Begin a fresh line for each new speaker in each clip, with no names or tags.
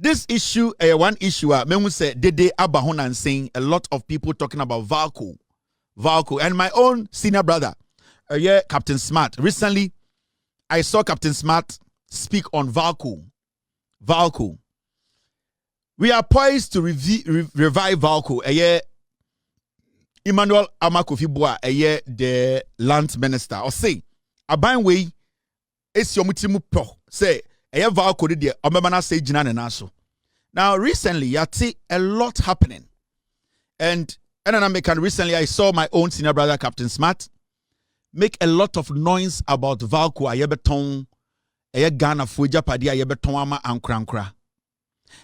this issue, one issue, me say Dede Abahon and saying a lot of people talking about Valco, and my own senior brother, Captain Smart. Recently, I saw Captain Smart speak on Valco. We are poised to revive Valco. Emmanuel Amakofi-Boa, the land minister, or say, Aban way, it's your mutimu pro, say, Valco de Omemana say Jinan and Aso. Now, recently, I see a lot happening. And recently, I saw my own senior brother, Captain Smart, make a lot of noise about Valco, Ayebeton, Ghana, Fuja Padi, Ayebeton, Ama, and Krankra.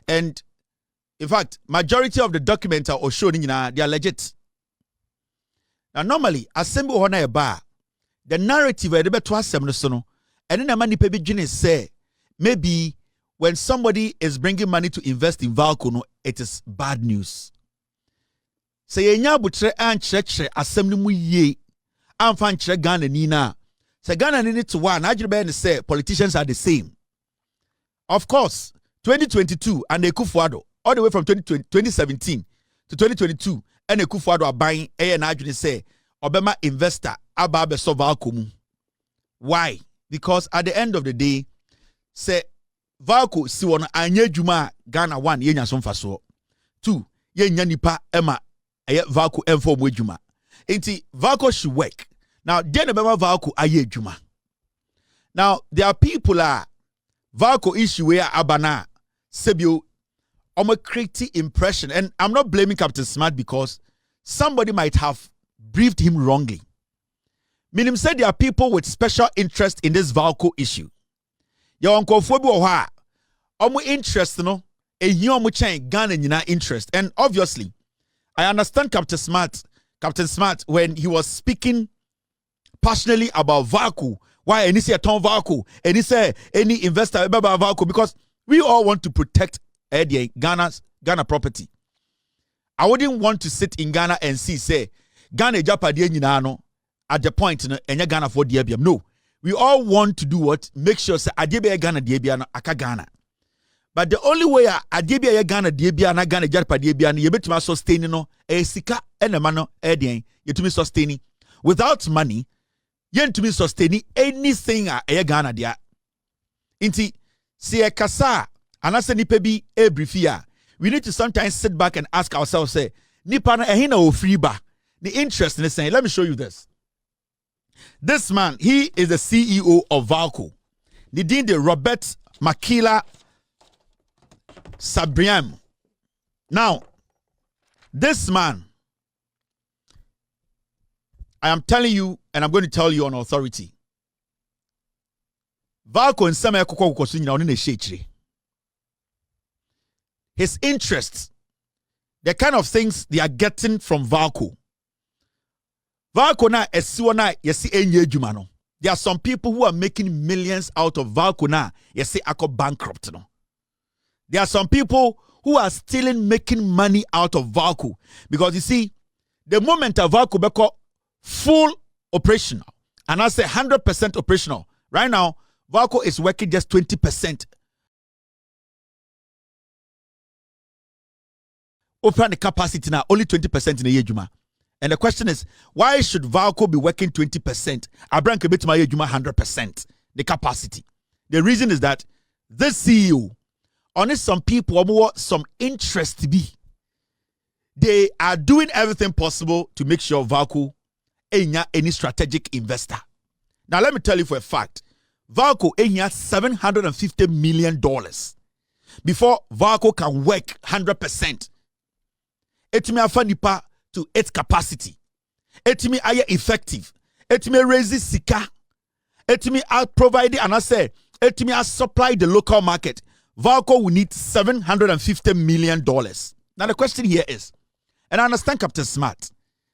And in fact, majority of the documents are showing they are legit. Now, normally, assemble on a bar, the narrative of the better sono, and then a money pay beginning say, maybe when somebody is bringing money to invest in Valco, no, it is bad news. Say, nya butre and church assembly mu ye, and fan church Ghana nina. Say, Ghana need to one, I say politicians are the same. Of course, 2022 and Akufo Addo, all the way from 2017 to 2022, and Akufo Addo are buying and I say, Obama investor, Ababe so Valco mu. Why? Because at the end of the day, say, Valco si won anye juma Ghana 1, ye nya somfaso. 2, ye nya nipa ema Valco M4 juma. Enti Valco should work. Now, then about Valco aye juma. Now, there are people Valco issue where Abana Sebio creating impression, and I'm not blaming Captain Smart because somebody might have briefed him wrongly. Minim said there are people with special interest in this Valco issue. Your uncle Fobu Oha, interest, no, a young chain Ghana nyina interest, and obviously, I understand Captain Smart when he was speaking passionately about Valco. Why any say a ton Valco, any say any investor about Valco, because we all want to protect Ghana property. I wouldn't want to sit in Ghana and see say Ghana Japadi nyina at the point in Ghana for Diabiam. No, we all want to do what? Make sure say Adibe Ghana Diabiano aka Ghana. But the only way Adibe Ghana Diabiana Ghana Japadi Diabiano yebetuma sustaining no sika enemano edien yetumi sustaining. Without money, yentumi sustaining anything Ghana dia. Inti si kasa anase nipa bi briefia. We need to sometimes sit back and ask ourselves, say, nipa na ehina o free ba. The interest in saying, let me show you this. This man, he is the CEO of Valco. The Robert Makila Sabriam. Now, this man, I am telling you, and I'm going to tell you on authority. Valco and Sammy his interests, the kind of things they are getting from Valco. Valco na esiwana yesi enye jumano. There are some people who are making millions out of Valco na yesi ako bankrupt no. There are some people who are still making money out of Valco because you see, the moment of Valco beko full operational, and I say 100% operational. Right now, Valco is working just 20%. Open the capacity now, only 20% in a year, Juma. And the question is, why should Valco be working 20%? Abran Kebet my year, Juma 100%, the capacity. The reason is that this CEO, honest some people have some interest to be. They are doing everything possible to make sure Valco ain't any strategic investor. Now let me tell you for a fact, Valco ain't $750 million before Valco can work 100%. Etimi afanipa to its capacity. Etimi aye effective. Etimi raise sika. Etimi provide and I say etimi supply the local market. Valco will need $750 million. Now the question here is, and I understand Captain Smart,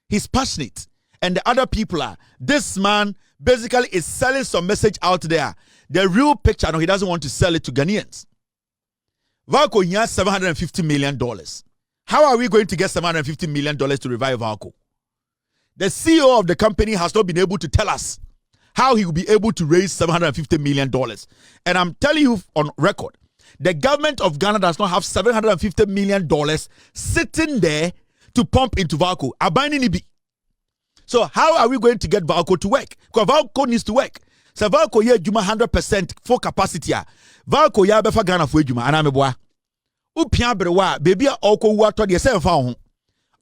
he's passionate, and the other people are, this man basically is selling some message out there. The real picture, no, he doesn't want to sell it to Ghanaians. Valco has $750 million. How are we going to get $750 million to revive Valco? The CEO of the company has not been able to tell us how he will be able to raise $750 million. And I'm telling you on record, The government of Ghana does not have $750 million sitting there to pump into VALCO. So how are we going to get VALCO to work? Because VALCO needs to work. So VALCO ye juma 100% full capacity. VALCO ya befa Ghana for juma anameboa. Upia brewa baby oko wato de se fa.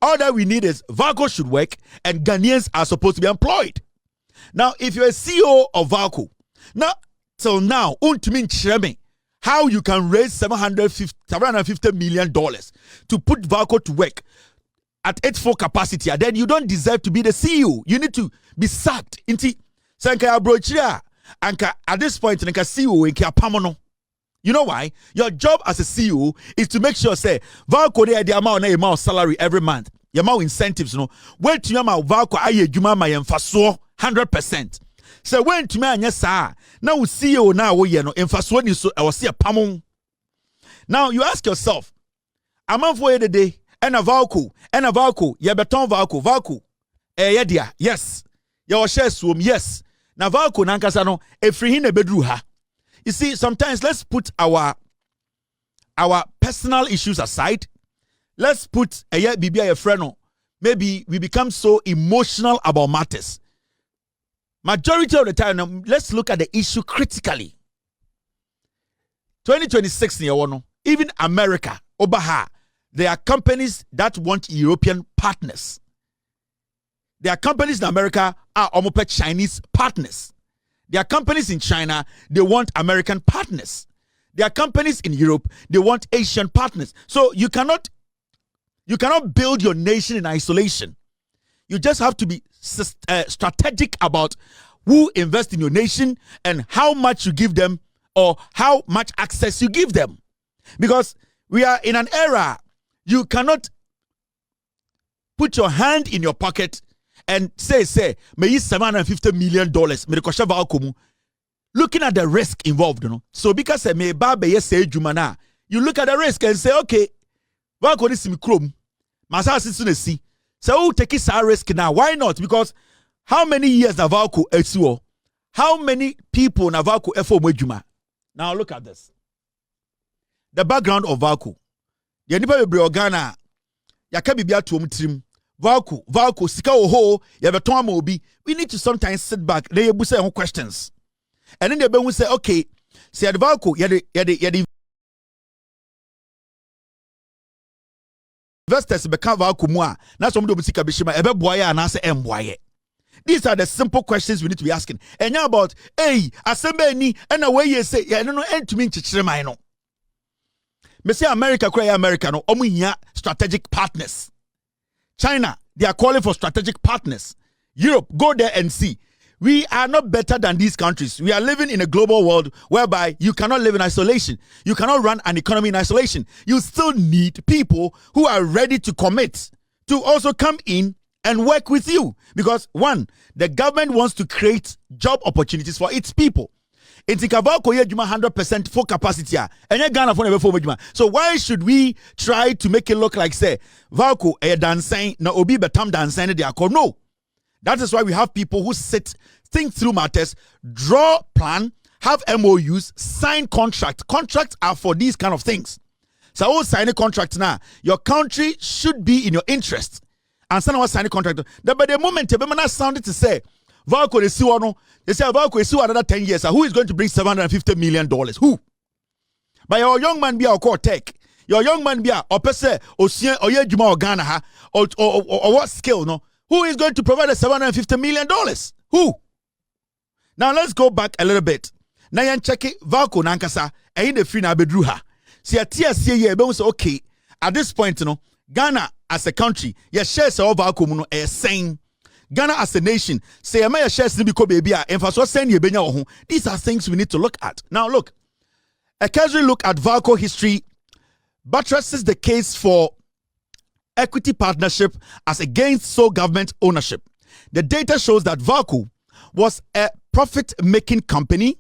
All that we need is VALCO should work and Ghanaians are supposed to be employed. Now, if you're a CEO of VALCO, now till now, how you can raise $750 million to put VALCO to work at its full capacity, then you don't deserve to be the CEO. You need to be sacked. Inti sanka abrochia anka at this point nka CEO nka pamono. You know why? Your job as a CEO is to make sure say VALCO the amount salary every month. Your amount incentives no. When to your VALCO aye juma ma yemfaso 100%. So when to me anya sa now CEO now we no emfaso ni so I was see a pamon. Now you ask yourself, am I for the day and a VALCO ye beton VALCO yedia yes your share swim yes na VALCO nankasa no efri hin na bedru ha. You see, sometimes let's put our personal issues aside. Let's put a friend. Maybe we become so emotional about matters. Majority of the time, let's look at the issue critically. 2026, even America, Obaha, there are companies that want European partners. There are companies in America are almost Chinese partners. There are companies in China, they want American partners. There are companies in Europe, they want Asian partners. So you cannot build your nation in isolation. You just have to be strategic about who invests in your nation and how much you give them or how much access you give them. Because we are in an era, you cannot put your hand in your pocket and say, may $750 million. Looking at the risk involved, So because me babe say jumana, you look at the risk and say, okay, what could this be chrome? Masa see. So take this risk now. Why not? Because how many years na VALCO esuo? How many people na VALCO efo juma? Now look at this. The background of VALCO. The nipa bebre Ghana yaka bibia to trim. VALCO, sika oho, yabeton ama obi. We need to sometimes sit back. They say questions. And then they will say, okay, say the VALCO, yadi investors become VALCO mua. Na some do sika bishima, ebe boye anase emboye. These are the simple questions we need to be asking. And now about, hey, asembe ni, and away you say, yeah, no, and to me, chichirema, no. Me say America, no, omu strategic partners. China, they are calling for strategic partners. Europe, go there and see. We are not better than these countries. We are living in a global world whereby you cannot live in isolation. You cannot run an economy in isolation. You still need people who are ready to commit to also come in and work with you. Because one, the government wants to create job opportunities for its people. It's VALCO 100% full capacity. So why should we try to make it look like say VALCO dancing na obi betam dancing de akọ? No. That is why we have people who think through matters, draw plan, have MOUs, sign contract. Contracts are for these kind of things. So I will sign a contract now. Your country should be in your interest. And someone sign a contract. But the moment you sounded to say VALCO is no, they say VALCO is another 10 years. Who is going to bring $750 million? Who? But your young man be a core tech. Your young man be a opese or ye juma or Ghana or what skill no? Who is going to provide the $750 million? Who? Now let's go back a little bit. Now you check it VALCO nankasa and the free na bedru ha. See a TSC ye be say okay at this point Ghana as a country your shares of VALCO no saying Ghana as a nation say my shares ni because baby emphasis send ye benya ho. These are things we need to look at. Now look. A casual look at VALCO history buttresses the case for equity partnership as against sole government ownership. The data shows that VALCO was a profit-making company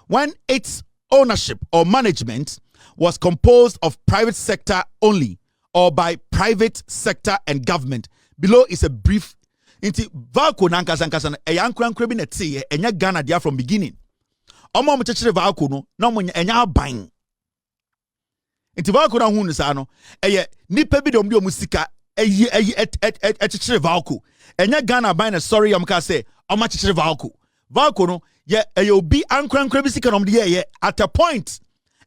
when its ownership or management was composed of private sector only or by private sector and government. Below is a brief into VALCO nankasankasa e yankran bi na tie enya Ghana dia from beginning. Omo mo chechere VALCO no na mo enya ban. Inti Valco na hu nisa no eye nipa bi de omu sika ekyekyere Valco. Enya Ghana ban na sorry am ka say oma kyekere Valco. Valco no ye eye obi ankrankra bi sika no de ye at a point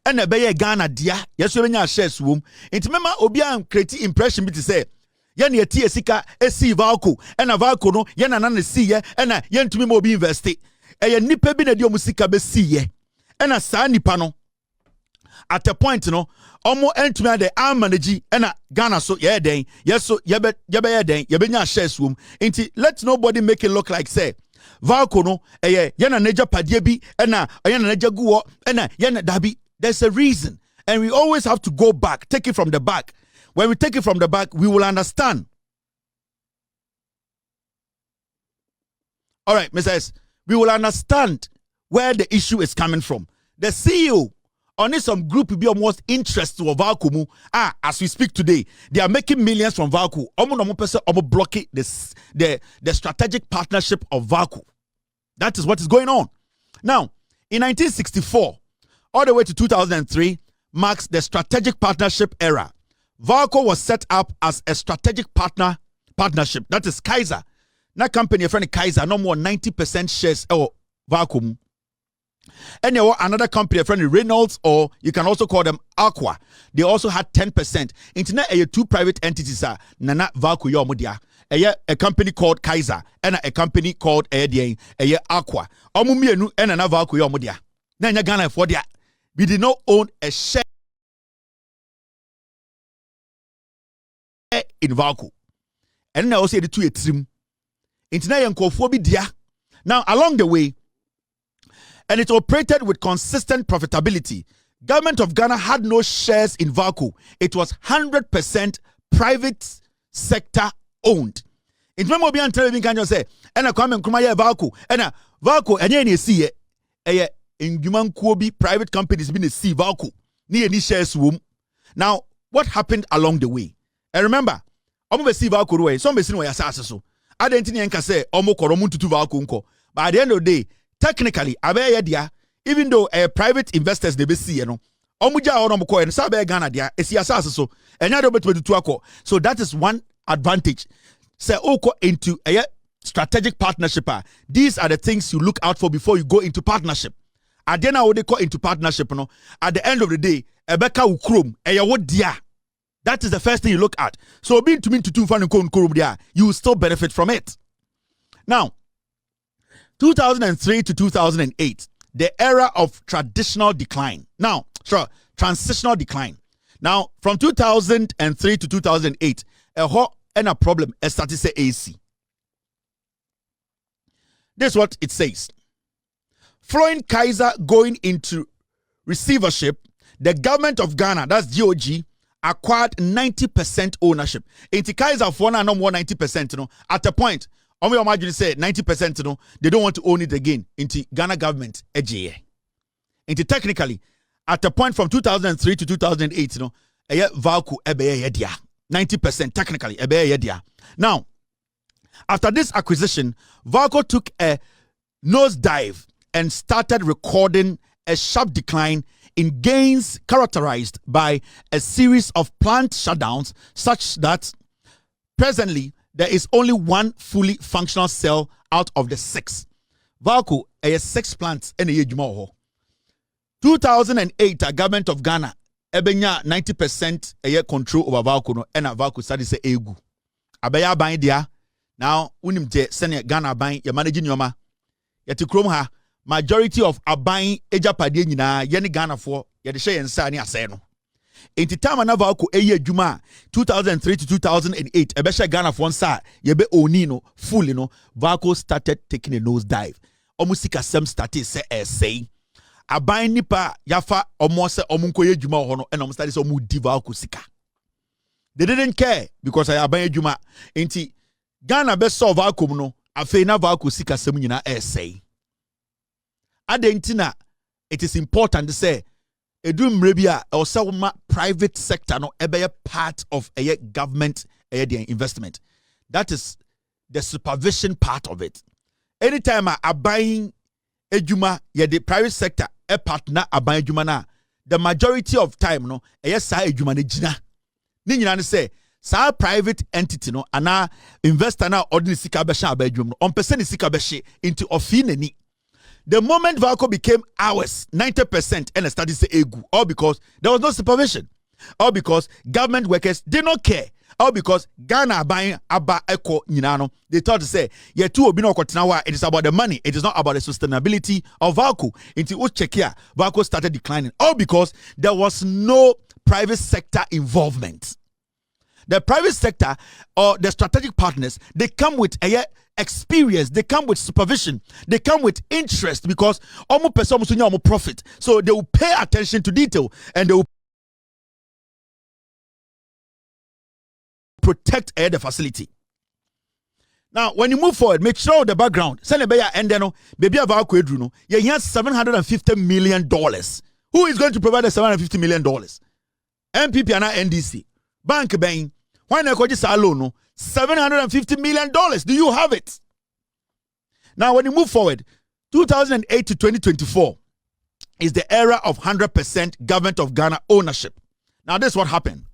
ena be ye Ghana dia yeso benya shares wom. Inti mema obi an create impression bi to say ye na tie sika esi Valco ena Valco no ye na na si ye ena ye ntumi ma obi invest. Eye nipa bi na de omu sika be si ye ena saa nipa no at a point no omo entumi ade manage ena Ghana so ye den yeso yebe ye den yebenya shares wom. Inti let nobody make it look like say Valco no ye na neja padie bi ena ye na neja guo ena ye na dabi. There's a reason, and we always have to go back, take it from the back. When we take it from the back, we will understand. All right, Mrs. We will understand where the issue is coming from. The CEO on some group be almost interested of Valco. As we speak today, they are making millions from Valco. Almost blocking the strategic partnership of Valco. That is what is going on. Now, in 1964, all the way to 2003 marks the strategic partnership era. Valco was set up as a strategic partnership. That is Kaiser. That company, friend Kaiser, no more 90% shares of Valco. And there were another company, friend Reynolds, or you can also call them Aqua. They also had 10%. Internet, two private entities are Nana Valco Yomodia. A company called Kaiser and a company called Aqua. Omumienu and Nana Valco Yomodia. Nanya Ghana for dia. We did not own a share in Valco. And now say the two trim. Internet and Kofobi dia. Now along the way, and it operated with consistent profitability. Government of Ghana had no shares in Valco. It was 100% private sector owned. In member be television can you say, and a comment kuma ye Valco, and a Valco and ye see ye in human Kobe private companies been a see Valco near any shares womb. Now, what happened along the way? And remember, almost see Valco way, some be seen where so. I didn't think say almost koromuntu to Valco unko. But at the end of the day, technically, even though private investors they be see, you know, and so that is one advantage. Say into a strategic partnership. These are the things you look out for before you go into partnership. And then I would go into partnership, you know, at the end of the day, Ebeka ukrum, dia. That is the first thing you look at. So being to mean to two fun and you will still benefit from it. Now, 2003 to 2008, the era of traditional decline. Now, transitional decline. Now, from 2003 to 2008, a hot and a problem started to say AC. This is what it says. Following Kaiser going into receivership, the government of Ghana, that's GOG, acquired 90% ownership. Into Kaiser for no more 90%, you know, at a point. Omo imagine say 90%, you know, they don't want to own it again into Ghana government AGA. Into technically, at a point from 2003 to 2008, you know, Valco ebe dia 90% technically ebe dia. Now, after this acquisition, Valco took a nosedive and started recording a sharp decline in gains characterized by a series of plant shutdowns, such that presently there is only one fully functional cell out of the 6. Valco has 6 plants in the year. 2008, the government of Ghana ebenya 90% a year control over Valco no, and Valco started say egu. Abaya buying there. Now, unim je send Ghana buying your managing yoma. Yeti krom ha majority of abayin ejapade nyina ye ne Ghana for ye de hye yensa ne asɛ no. Enti time na Valco eye adwuma 2003 to 2008 ebe hye Ghana for nsa ye be oni no fully no Valco started taking a nose dive. Omusika sem started say abayin nipa yafa omo se omunko ye adwuma ho no and omo started say omu di Valco sika. They didn't care because I abayin adwuma. Enti Ghana be solve Valco no afei na Valco sika sem nyina say. Adentina, it is important to say, edum rebia or some private sector no ebe part of a government investment. That is the supervision part of it. Anytime a buying ejuma, the private sector a partner a buying ejuma na, the majority of time no yes sa adwuma ne gina ni nyina ne say sa private entity no ana investor na ordinary sika be sha abadwum no on person sika be hye into ofi nani. The moment Valco became ours 90% and started say egu, all because there was no supervision, all because government workers did not care, all because Ghana buying aba echo nyinano they thought to say yeah two obi no kwatena it is about the money, it is not about the sustainability of Valco. Until Uchekia Valco started declining, all because there was no private sector involvement. The private sector or the strategic partners, they come with a experience, they come with supervision, they come with interest because almost person almost profit. So they will pay attention to detail and they will protect the facility. Now, when you move forward, make sure the background. Send a and then baby of our quadruno, you have $750 million. Who is going to provide the $750 million? MPP and NDC. Bank Bain, why not just alone? $750 million. Do you have it? Now, when you move forward, 2008 to 2024 is the era of 100% government of Ghana ownership. Now, this is what happened.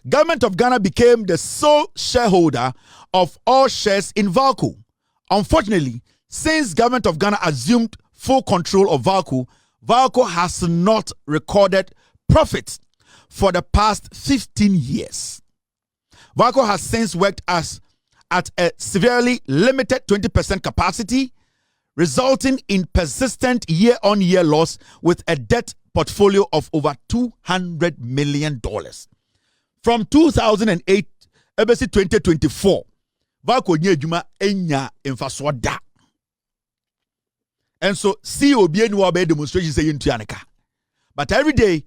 Government of Ghana became the sole shareholder of all shares in Valco. Unfortunately, since government of Ghana assumed full control of Valco, Valco has not recorded profits for the past 15 years. Valco has since worked at a severely limited 20% capacity, resulting in persistent year-on-year loss with a debt portfolio of over $200 million. From 2008 to 2024, Valco nyejuma enya infaswada. And so CEO bienu abe demonstration say into aneka. But every day,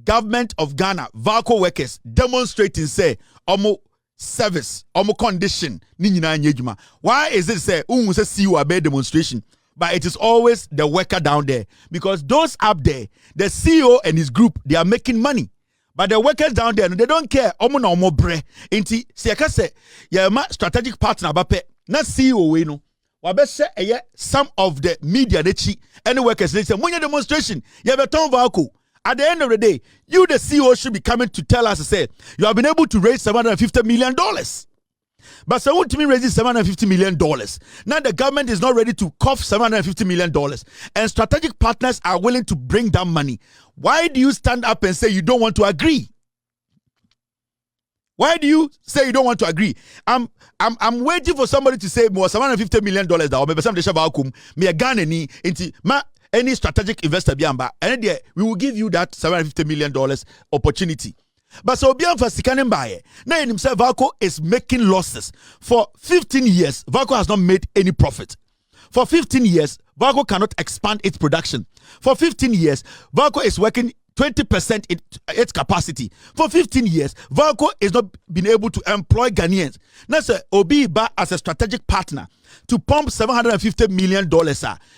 government of Ghana, Valco workers demonstrating say omo service, omo condition, ni nyina nyejuma. Why is it say say CEO abe demonstration? But it is always the worker down there. Because those up there, the CEO and his group, they are making money. But the workers down there, they don't care. Omo na omo bre. Inti, siyaka se, ya ma strategic partner bape, na CEO we no. Wabese some of the media they chi, any workers they say, "Munya demonstration, you have a ton Valco." At the end of the day, you the CEO should be coming to tell us to say you have been able to raise $750 million. But so what to me raising $750 million? Now the government is not ready to cough $750 million, and strategic partners are willing to bring down money. Why do you stand up and say you don't want to agree? Why do you say you don't want to agree? I'm waiting for somebody to say more $750 million that maybe some desha me a Ghana ni into any strategic investor biamba and there we will give you that $750 million opportunity. But so biamba sikanin baye now in himself Valco is making losses for 15 years. Valco has not made any profit. For 15 years, Valco cannot expand its production. For 15 years, Valco is working 20% in its capacity. For 15 years, Valco is not been able to employ Ghanaians. Now, sir, Obi-Ba as a strategic partner to pump $750 million.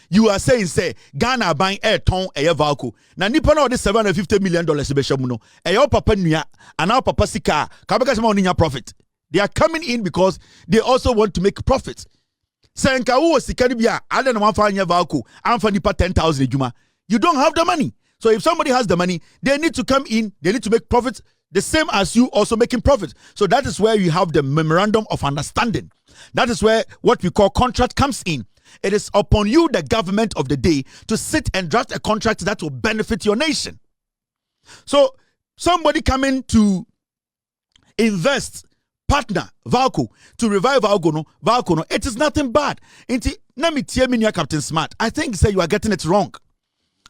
You are saying, say, Ghana buying air ton a Valco. Now, nipa na this $750 million beshamuno. Ayo papa nuya, and our papa sika, kabaka sama oninya profit. They are coming in because they also want to make profits. Senka uwo sikani biya, ale na wanfa anya Valco, anfa nipa 10,000 ejuma. You don't have the money. So if somebody has the money, they need to come in, they need to make profits, the same as you also making profits. So that is where you have the memorandum of understanding. That is where what we call contract comes in. It is upon you, the government of the day, to sit and draft a contract that will benefit your nation. So somebody coming to invest, partner, Valco, to revive Valco, no, it is nothing bad. Let me tell you, Captain Smart, I think say you are getting it wrong.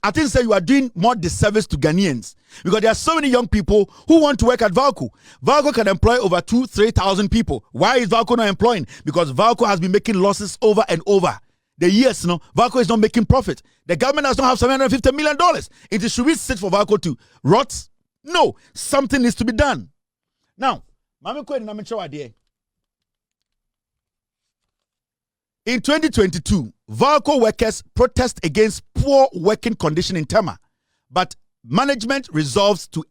I think say you are doing more disservice to Ghanaians because there are so many young people who want to work at Valco. Valco can employ over 2,000-3,000 people. Why is Valco not employing? Because Valco has been making losses over and over the years. No, Valco is not making profit. The government does not have $750 million. Should we sit for Valco to rot? No, something needs to be done. Now, in 2022, Valco workers protest against poor working condition in Tema, but management resolves to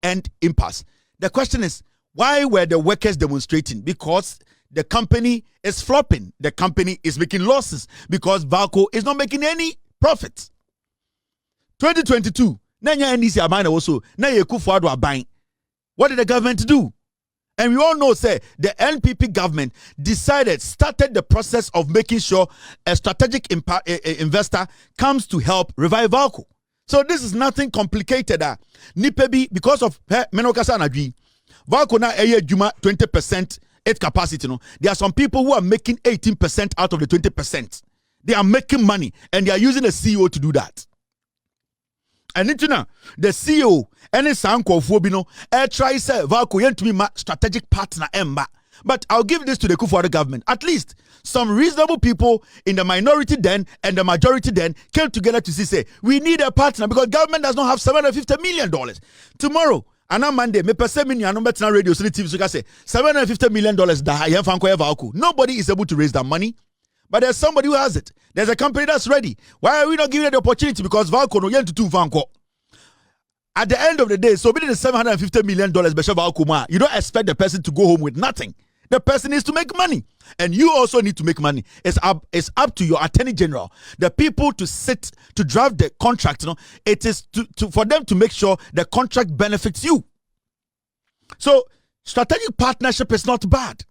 end impasse. The question is, why were the workers demonstrating? Because the company is flopping. The company is making losses because Valco is not making any profit. 2022, Nanya NDC Abine also, Naya Akufo Addo Abine. What did the government do? And we all know, say, the NPP government started the process of making sure a strategic investor comes to help revive Valco. So this is nothing complicated. Nipebi, because of Menokasa Nadwi, Valco na Juma 20% its capacity. No? There are some people who are making 18% out of the 20%. They are making money and they are using a CEO to do that. And the CEO and his uncle Fobino try say Valco yen to be my strategic partner Emma. But I'll give this to the Akufo Addo government. At least some reasonable people in the minority then and the majority then came together to say we need a partner because government does not have $750 million. Tomorrow, and on Monday, me perceive me no better radio so TV so say $750 million Valco. Nobody is able to raise that money. But there's somebody who has it. There's a company that's ready. Why are we not giving it the opportunity? Because Valco no yen to two Vanco. At the end of the day, so within the $750 million, you don't expect the person to go home with nothing. The person needs to make money. And you also need to make money. It's up to your attorney general, the people to sit to draft the contract. You know, it is for them to make sure the contract benefits you. So strategic partnership is not bad.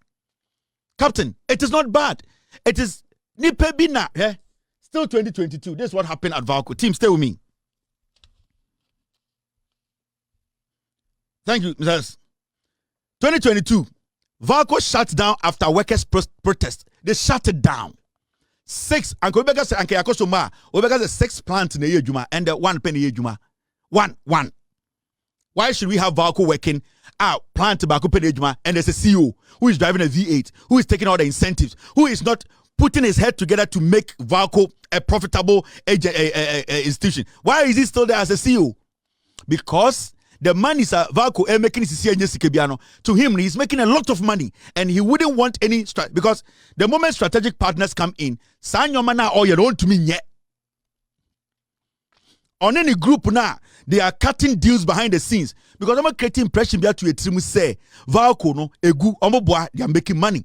Captain, it is not bad. It is Nipebina. Eh? Still 2022. This is what happened at Valco. Team, stay with me. Thank you, Mrs. 2022. Valco shut down after workers' protest. They shut it down. 6. And Obeka said, Anke Akosoma. Obeka said 6 plants in a year, Juma, and 1 penny a year, Juma. One. Why should we have Valco working out plant tobacco penny Juma and there's a CEO who is driving a V8, who is taking all the incentives, who is not putting his head together to make Valco a profitable institution? Why is he still there as a CEO? Because the money is Valco making to him, he's making a lot of money and he wouldn't want any because the moment strategic partners come in, sign your man or you don't to me yet. On any group now, they are cutting deals behind the scenes because I'm creating impression that to a team say Valco no egu omoboa, they are making money.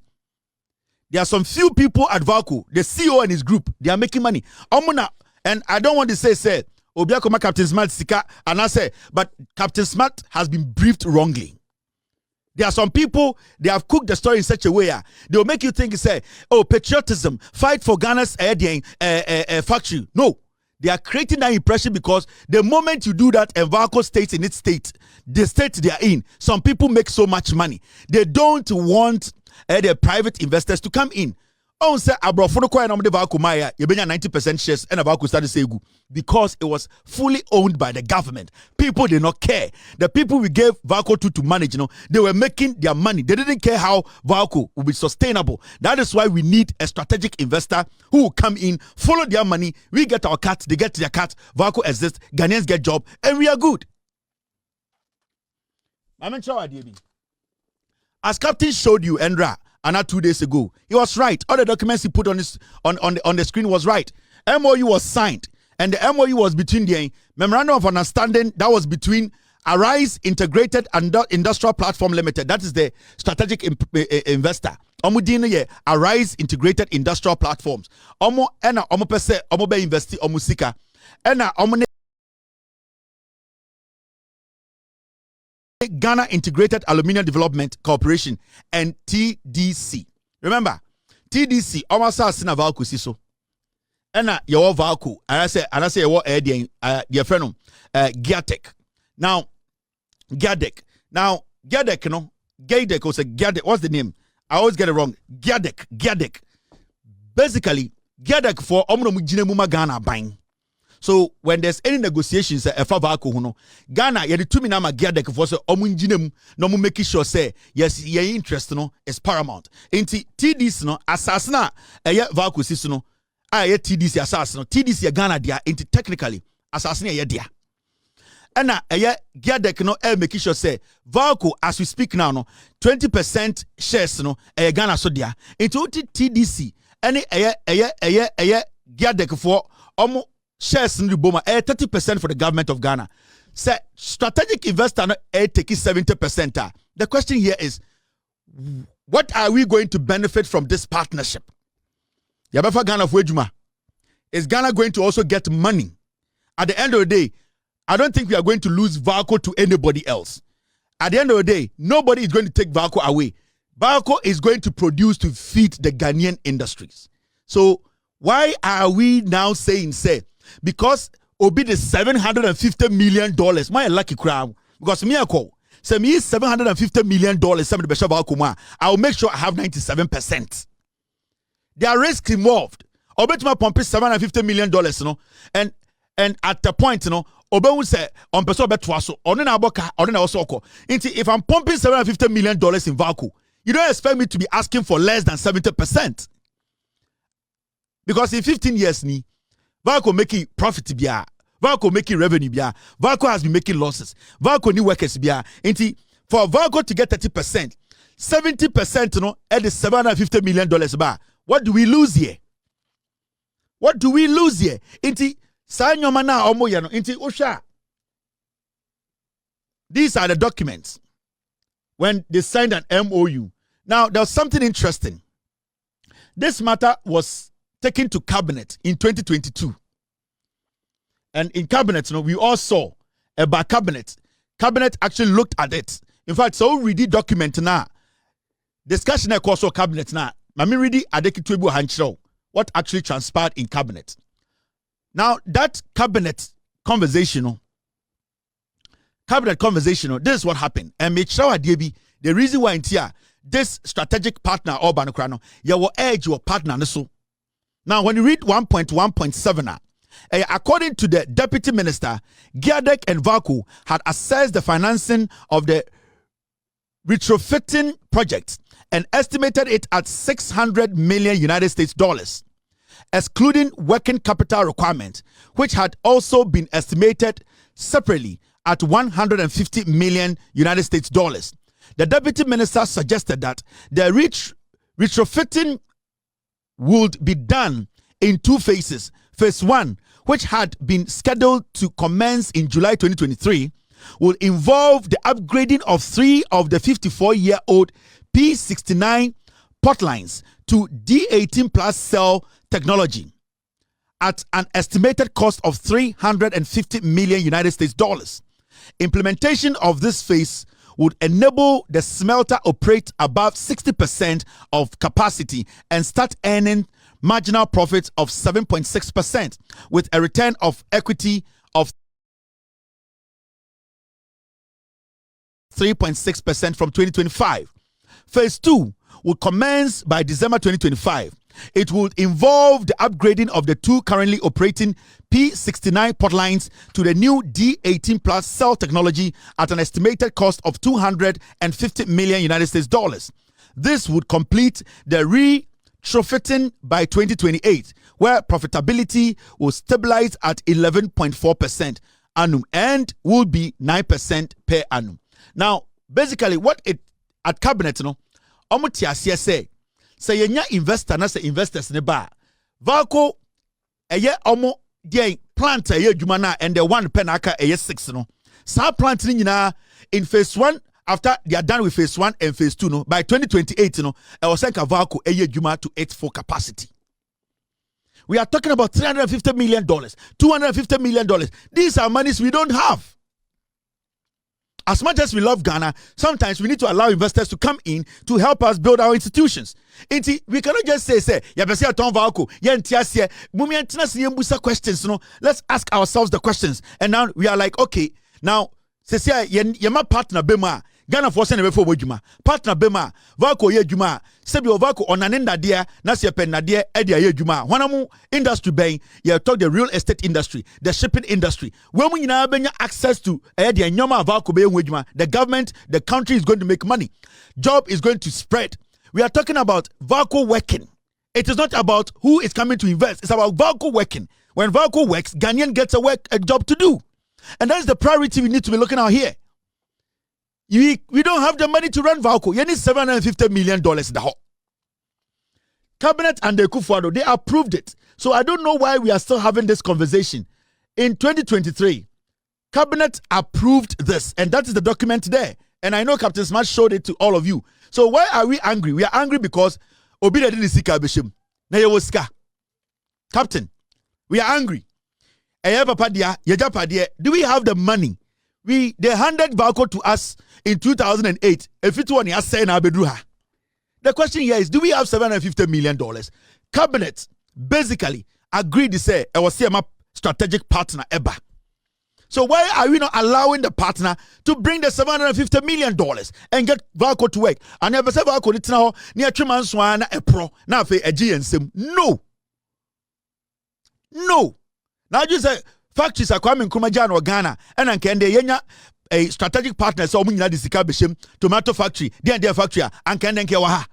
There are some few people at Valco, the CEO and his group, they are making money. And I don't want to say Obiakoma Captain Smart Sika and I say, but Captain Smart has been briefed wrongly. There are some people, they have cooked the story in such a way they will make you think, say, oh, patriotism, fight for Ghana's factory. No, they are creating that impression because the moment you do that and Valco stays in its state, the state they are in, some people make so much money. They don't want the private investors to come in. Oh, say Abrofono Koya Namde Valco Maya, you 90% shares and Valco started Segu because it was fully owned by the government. People did not care. The people we gave Valco to manage, they were making their money. They didn't care how Valco would be sustainable. That is why we need a strategic investor who will come in, follow their money. We get our cut, they get their cut. Valco exists, Ghanaians get job, and we are good. As Captain showed you, Endra, and not 2 days ago, he was right. All the documents he put on the screen was right. MOU was signed, and the MOU was between the memorandum of understanding that was between Arise Integrated Industrial Platform Limited. That is the strategic investor. Arise Integrated Industrial Platforms. Pese be investi sika. Ghana Integrated Aluminium Development Corporation and TDC. Remember, TDC almost has seen a Valco siso. Ena your Valco. And I say your dear friend Giatek. Now Giadek. Now Giadek, Giadek was a Giadek. What's the name? I always get it wrong. Giadek. Basically, Giadek for Omno Mujinema Ghana buying. So when there's any negotiations Valco Ghana the 2 minute Giadek for omunjinem no making sure say yes your interest is paramount. Inti TDC asasna Valco siso TDC assassin TDC Ghana dia inti technically assassin dia. And Giadek making sure say Valco as we speak now 20% shares Ghana so dia into TDC any Giadek for shares in the Boma 30% for the government of Ghana. Say strategic investor taking 70%. The question here is, what are we going to benefit from this partnership? Yabefa Ghana for Ejuma. is Ghana going to also get money? At the end of the day, I don't think we are going to lose VALCO to anybody else. At the end of the day, nobody is going to take VALCO away. VALCO is going to produce to feed the Ghanaian industries. So why are we now saying, say, because Obi the $750 million, my lucky crowd, because me I call, say me $750 million, some of the VALCO, I will make sure I have 97%. There are risks involved. Obi to my pump $750 million, you know, and at the point, you know, Obi will say, on person betwaso, on an aboka, on an osoko. If I'm pumping $750 million in VALCO, you don't expect me to be asking for less than 70%. Because in 15 years, VALCO making profit biya, VALCO making revenue biya, VALCO has been making losses, VALCO new workers biya. For VALCO to get 30%, 70%, you know, at the $750 million bar, what do we lose here? What do we lose here? These are the documents when they signed an MOU. Now, there was something interesting. This matter was taken to cabinet in 2022. And in cabinet, you know, we all saw about cabinet. Cabinet actually looked at it. In fact, so we read the document now. Discussion across cabinet now. Mami read the adekitwebu hanchro. What actually transpired in cabinet. Now, that cabinet conversation, this is what happened. And make sure the reason why in here, this strategic partner or Banokrano, you will edge your partner. So now, when you read 1.1.7, according to the deputy minister, Gyadek and VALCO had assessed the financing of the retrofitting project and estimated it at 600 million United States dollars, excluding working capital requirement, which had also been estimated separately at 150 million United States dollars. The deputy minister suggested that the retrofitting would be done in two phases. Phase 1, which had been scheduled to commence in July 2023, will involve the upgrading of 3 of the 54-year-old P69 potlines to D18 plus cell technology at an estimated cost of 350 million United States dollars. Implementation of this phase would enable the smelter operate above 60% of capacity and start earning marginal profits of 7.6% with a return of equity of 3.6% from 2025. Phase 2 will commence by December 2025. It would involve the upgrading of the 2 currently operating P69 potlines to the new D18 plus cell technology at an estimated cost of 250 million United States dollars. This would complete the retrofitting by 2028, where profitability will stabilize at 11.4% annum and will be 9% per annum. Now, basically, what it at cabinet, say yenya investor na say investors ne ba VALCO eye omo dey plant eye adwuma na and the one pen aka eye 6 no sa plant ni nyina in phase 1 after they are done with phase 1 and phase 2 no by 2028 no e was like VALCO eye adwuma to its full capacity. We are talking about $350 million, $250 million. These are monies we don't have. As much as we love Ghana, sometimes we need to allow investors to come in to help us build our institutions. We cannot just say, questions, let's ask ourselves the questions. And now we are like, okay, now, my partner Bema, Ghana Forson Adorye partner Bema, VALCO ye juma, Sebi VALCO onanenda dia, Nasia pen nadia, Edia ye juma. Wanamu industry bang, you talk the real estate industry, the shipping industry. When we now bring access to Edia Nyoma VALCO be juma, the government, the country is going to make money. Job is going to spread. We are talking about VALCO working. It is not about who is coming to invest. It's about VALCO working. When VALCO works, Ghanaian gets a job to do. And that is the priority we need to be looking at here. We don't have the money to run VALCO. You need $750 million in the whole. Cabinet and the Akufo Addo, they approved it. So I don't know why we are still having this conversation. In 2023, Cabinet approved this. And that is the document there. And I know Captain Smart showed it to all of you. So why are we angry? We are angry because Obi didn't see Kabishim. Na Yewoska. Captain, We are angry. Do we have the money? They handed Valco to us in 2008. If it was the question here is, do we have $750 million? Cabinet basically agreed to say I was a strategic partner ever. So why are we not allowing the partner to bring the $750 million and get Valco to work? And never say Valco it's now near 3 months one a pro now for a GNSM. No. Now you say factories are coming Kumajan or Ghana and can they a strategic partner so we need the tomato factory, their factory, and can then kewaha.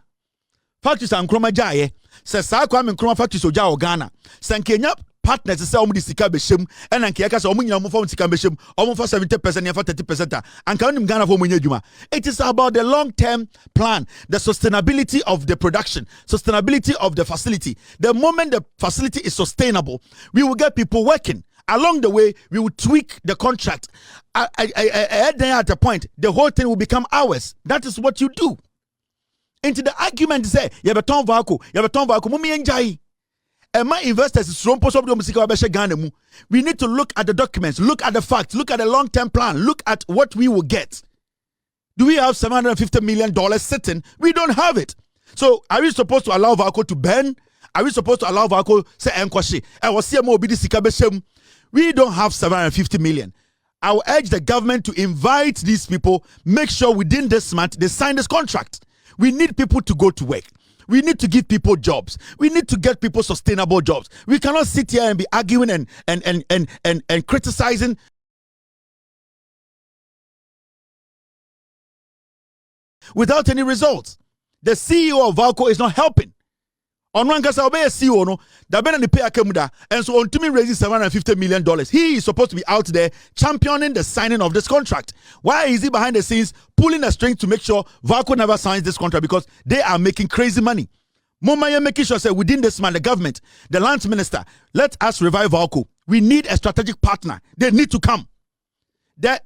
Factories and Kumajaye says Kwame Nkrumah factories or Jao Ghana. San Kenya partners say omu di sika beshim and ankiaka so omu nyina omu for sika beshim omu for 70% for 30% and can Ghana for munye juma. It is about the long-term plan, the sustainability of the production, sustainability of the facility. The moment the facility is sustainable, we will get people working. Along the way, we will tweak the contract. At the point, the whole thing will become ours. That is what you do. Into the argument say, you have a ton Valco, mumi enjai. And my investors is we need to look at the documents, look at the facts, look at the long-term plan, look at what we will get. Do we have $750 million sitting? We don't have it. So are we supposed to allow Valco to burn? Are we supposed to allow Valco say enkwashi? We don't have $750 million. I will urge the government to invite these people, make sure within this month they sign this contract. We need people to go to work. We need to give people jobs. We need to get people sustainable jobs. We cannot sit here and be arguing and criticizing without any results. The CEO of Valco is not helping. On one case, I'll be a CEO, no, the Ben and the pay Akamuda, and so on to me raises $750 million. He is supposed to be out there championing the signing of this contract. Why is he behind the scenes pulling a string to make sure Valco never signs this contract? Because they are making crazy money. Mumaya making sure say within this man, the government, the lands minister, let us revive Valco. We need a strategic partner. They need to come. That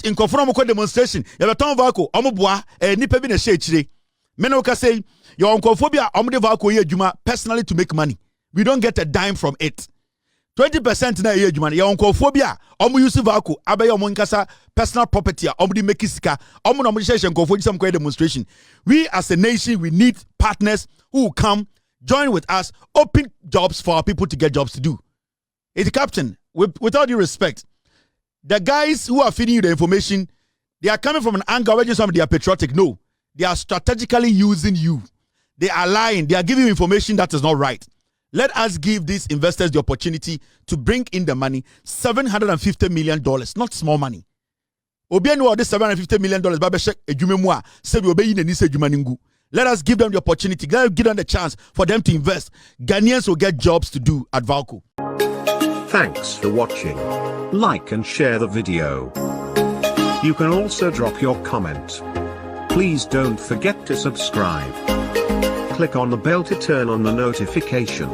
in conformity demonstration, you have a ton Valco, Omobwa, nipa bi na shechire. Menoka say your uncophobia Valco personally to make money. We don't get a dime from it. 20% na ye juma. Your uncophobia use Valco abe your monkasa personal property omudi mekisika omu some demonstration. We as a nation, we need partners who will come join with us, open jobs for our people to get jobs to do. It's captain, with all due respect, the guys who are feeding you the information, they are coming from an angle where some they are patriotic. No. They are strategically using you. They are lying. They are giving you information that is not right. Let us give these investors the opportunity to bring in the money, $750 million, not small money. Obianu this $750 million, let us give them the opportunity, let us give them the chance for them to invest. Ghanaians will get jobs to do at Valco.
Thanks for watching. Like and share the video. You can also drop your comment. Please don't forget to subscribe. Click on the bell to turn on the notification.